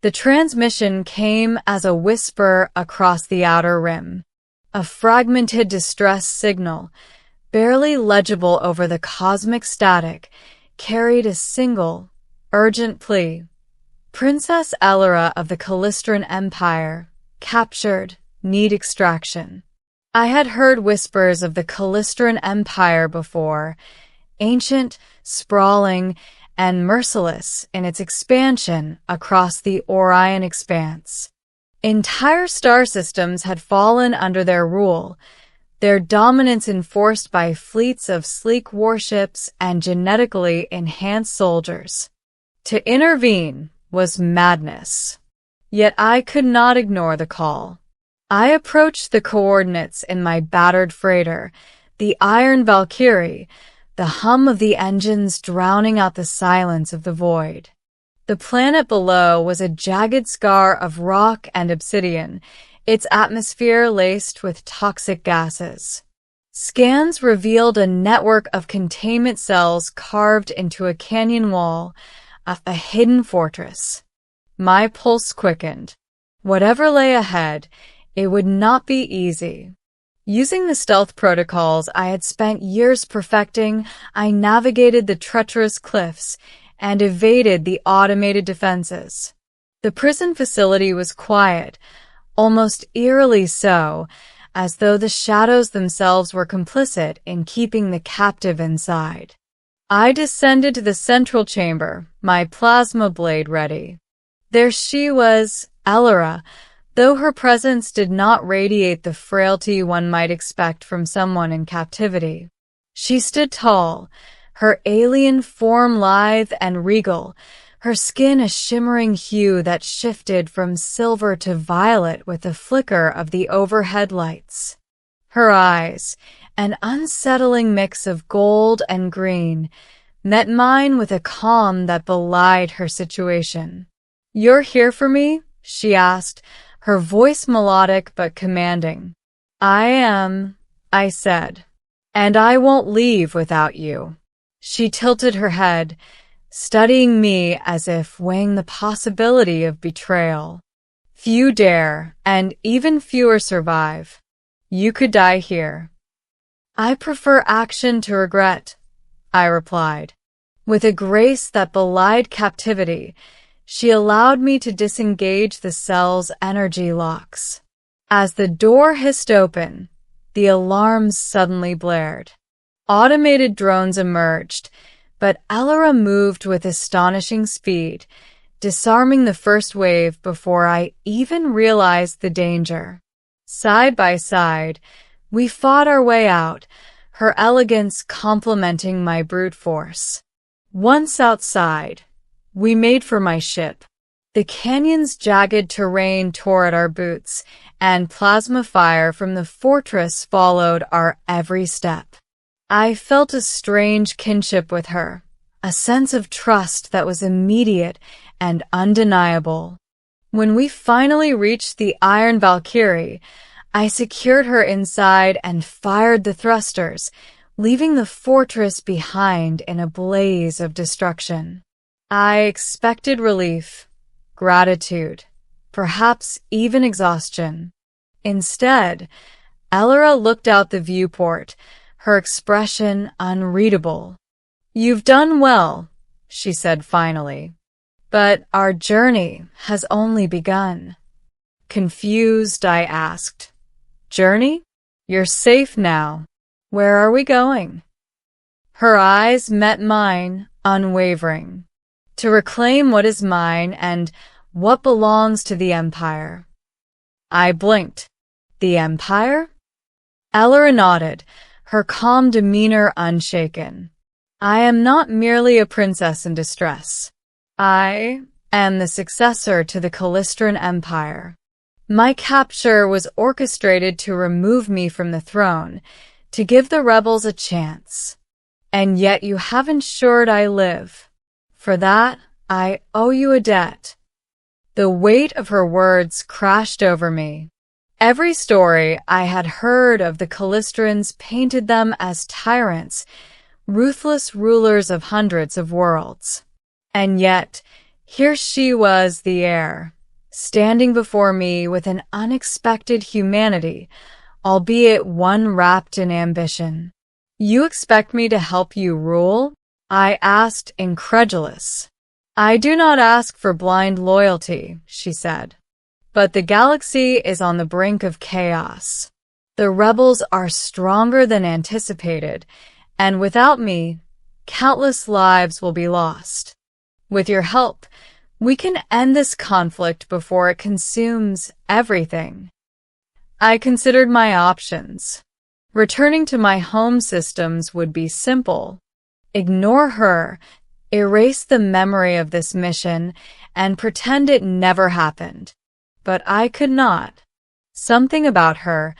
The transmission came as a whisper across the outer rim, a fragmented distress signal, barely legible over the cosmic static, carried a single, urgent plea. Princess Elora of the Calistran Empire, captured, need extraction. I had heard whispers of the Calistran Empire before, ancient, sprawling, and merciless in its expansion across the Orion expanse. Entire star systems had fallen under their rule, their dominance enforced by fleets of sleek warships and genetically enhanced soldiers. To intervene was madness. Yet I could not ignore the call. I approached the coordinates in my battered freighter, the Iron Valkyrie, the hum of the engines drowning out the silence of the void. The planet below was a jagged scar of rock and obsidian, its atmosphere laced with toxic gases. Scans revealed a network of containment cells carved into a canyon wall, a hidden fortress. My pulse quickened. Whatever lay ahead, it would not be easy. Using the stealth protocols I had spent years perfecting, I navigated the treacherous cliffs and evaded the automated defenses. The prison facility was quiet, almost eerily so, as though the shadows themselves were complicit in keeping the captive inside. I descended to the central chamber, my plasma blade ready. There she was, Elora, though her presence did not radiate the frailty one might expect from someone in captivity. She stood tall, her alien form lithe and regal, her skin a shimmering hue that shifted from silver to violet with the flicker of the overhead lights. Her eyes, an unsettling mix of gold and green, met mine with a calm that belied her situation. "You're here for me?" she asked, her voice melodic but commanding. "I am," I said, "and I won't leave without you." She tilted her head, studying me as if weighing the possibility of betrayal. "Few dare, and even fewer survive. You could die here." "I prefer action to regret," I replied. With a grace that belied captivity, she allowed me to disengage the cell's energy locks. As the door hissed open, the alarms suddenly blared. Automated drones emerged, but Elora moved with astonishing speed, disarming the first wave before I even realized the danger. Side by side, we fought our way out, her elegance complementing my brute force. Once outside, we made for my ship. The canyon's jagged terrain tore at our boots, and plasma fire from the fortress followed our every step. I felt a strange kinship with her, a sense of trust that was immediate and undeniable. When we finally reached the Iron Valkyrie, I secured her inside and fired the thrusters, leaving the fortress behind in a blaze of destruction. I expected relief, gratitude, perhaps even exhaustion. Instead, Elora looked out the viewport, her expression unreadable. "You've done well," she said finally, "but our journey has only begun." Confused, I asked, "Journey? You're safe now. Where are we going?" Her eyes met mine, unwavering. "To reclaim what is mine and what belongs to the Empire." I blinked. "The Empire?" Elora nodded, her calm demeanor unshaken. "I am not merely a princess in distress. I am the successor to the Calistran Empire. My capture was orchestrated to remove me from the throne, to give the rebels a chance. And yet you have ensured I live. For that, I owe you a debt." The weight of her words crashed over me. Every story I had heard of the Calistrans painted them as tyrants, ruthless rulers of hundreds of worlds. And yet, Here she was, the heir, standing before me with an unexpected humanity, albeit one wrapped in ambition. "You expect me to help you rule?" I asked, incredulous. "I do not ask for blind loyalty," she said. "But the galaxy is on the brink of chaos. The rebels are stronger than anticipated, and without me, countless lives will be lost. With your help, we can end this conflict before it consumes everything." I considered my options. Returning to my home systems would be simple. Ignore her, erase the memory of this mission, and pretend it never happened. But I could not. Something about her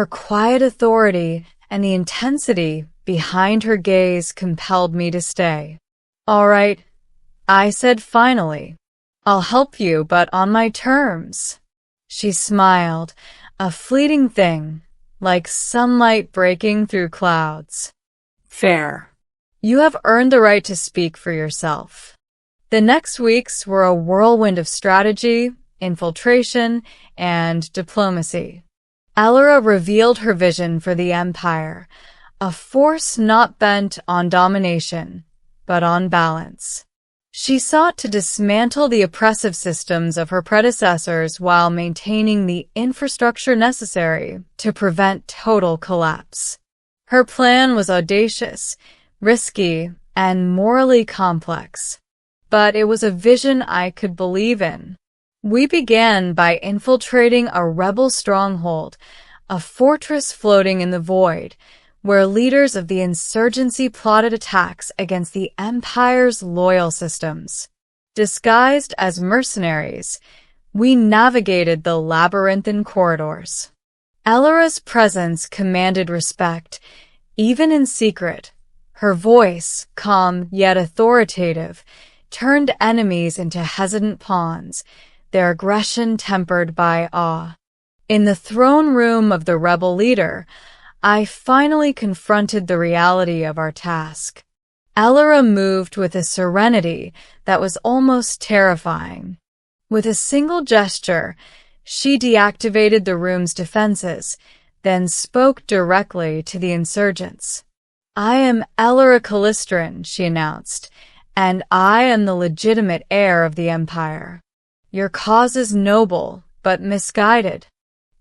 quiet authority, and the intensity behind her gaze compelled me to stay. "All right," I said finally. "I'll help you, but on my terms." She smiled, a fleeting thing, like sunlight breaking through clouds. "Fair. You have earned the right to speak for yourself." The next weeks were a whirlwind of strategy, infiltration, and diplomacy. Elora revealed her vision for the Empire, a force not bent on domination, but on balance. She sought to dismantle the oppressive systems of her predecessors while maintaining the infrastructure necessary to prevent total collapse. Her plan was audacious, risky, and morally complex, but it was a vision I could believe in. We began by infiltrating a rebel stronghold, a fortress floating in the void, where leaders of the insurgency plotted attacks against the Empire's loyal systems. Disguised as mercenaries, we navigated the labyrinthine corridors. Elora's presence commanded respect, even in secret. Her voice, calm yet authoritative, turned enemies into hesitant pawns, their aggression tempered by awe. In the throne room of the rebel leader, I finally confronted the reality of our task. Elora moved with a serenity that was almost terrifying. With a single gesture, she deactivated the room's defenses, then spoke directly to the insurgents. "I am Elora Calistran," she announced, "and I am the legitimate heir of the Empire. Your cause is noble, but misguided.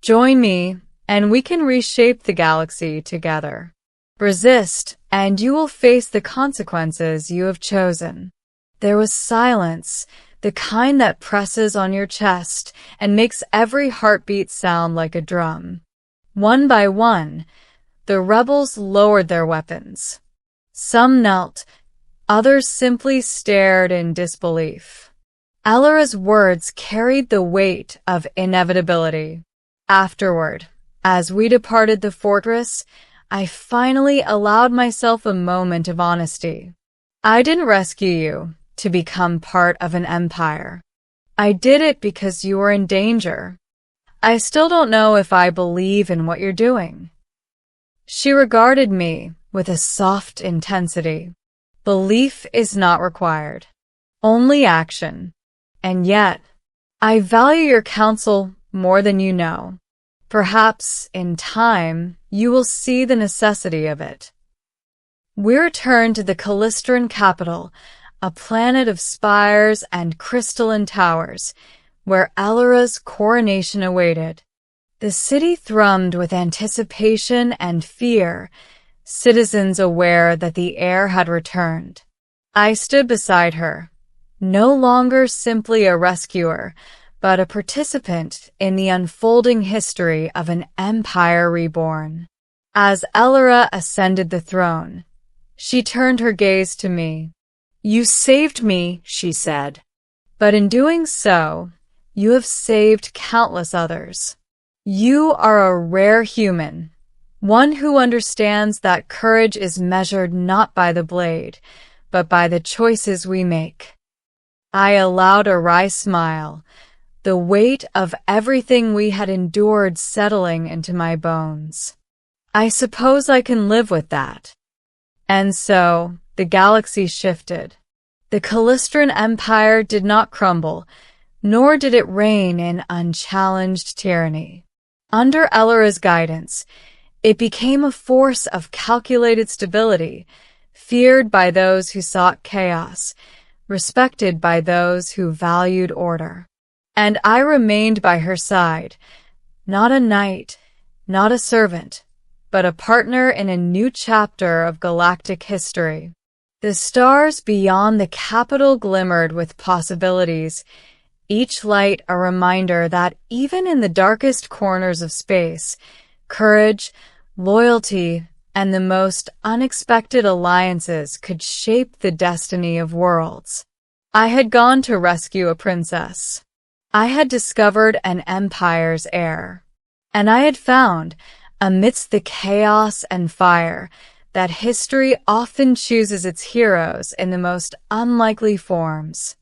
Join me, and we can reshape the galaxy together. Resist, and you will face the consequences you have chosen." There was silence, the kind that presses on your chest and makes every heartbeat sound like a drum. One by one, the rebels lowered their weapons. Some knelt, others simply stared in disbelief. Elora's words carried the weight of inevitability. Afterward, as we departed the fortress, I finally allowed myself a moment of honesty. "I didn't rescue you to become part of an empire. I did it because you were in danger. I still don't know if I believe in what you're doing." She regarded me with a soft intensity. "Belief is not required, only action. And yet, I value your counsel more than you know. Perhaps, in time, you will see the necessity of it." We returned to the Calistran capital, a planet of spires and crystalline towers, where Elora's coronation awaited. The city thrummed with anticipation and fear, citizens aware that the heir had returned. I stood beside her, no longer simply a rescuer, but a participant in the unfolding history of an empire reborn. As Elora ascended the throne, she turned her gaze to me. "You saved me," she said. "But in doing so, you have saved countless others. You are a rare human, one who understands that courage is measured not by the blade, but by the choices we make." I allowed a wry smile, the weight of everything we had endured settling into my bones. "I suppose I can live with that." And so, the galaxy shifted. The Calistran Empire did not crumble, nor did it reign in unchallenged tyranny. Under Ellora's guidance, it became a force of calculated stability, feared by those who sought chaos, respected by those who valued order. And I remained by her side, not a knight, not a servant, but a partner in a new chapter of galactic history. The stars beyond the capital glimmered with possibilities, each light a reminder that even in the darkest corners of space, courage, loyalty, and the most unexpected alliances could shape the destiny of worlds. I had gone to rescue a princess. I had discovered an empire's heir. And I had found, amidst the chaos and fire, that history often chooses its heroes in the most unlikely forms.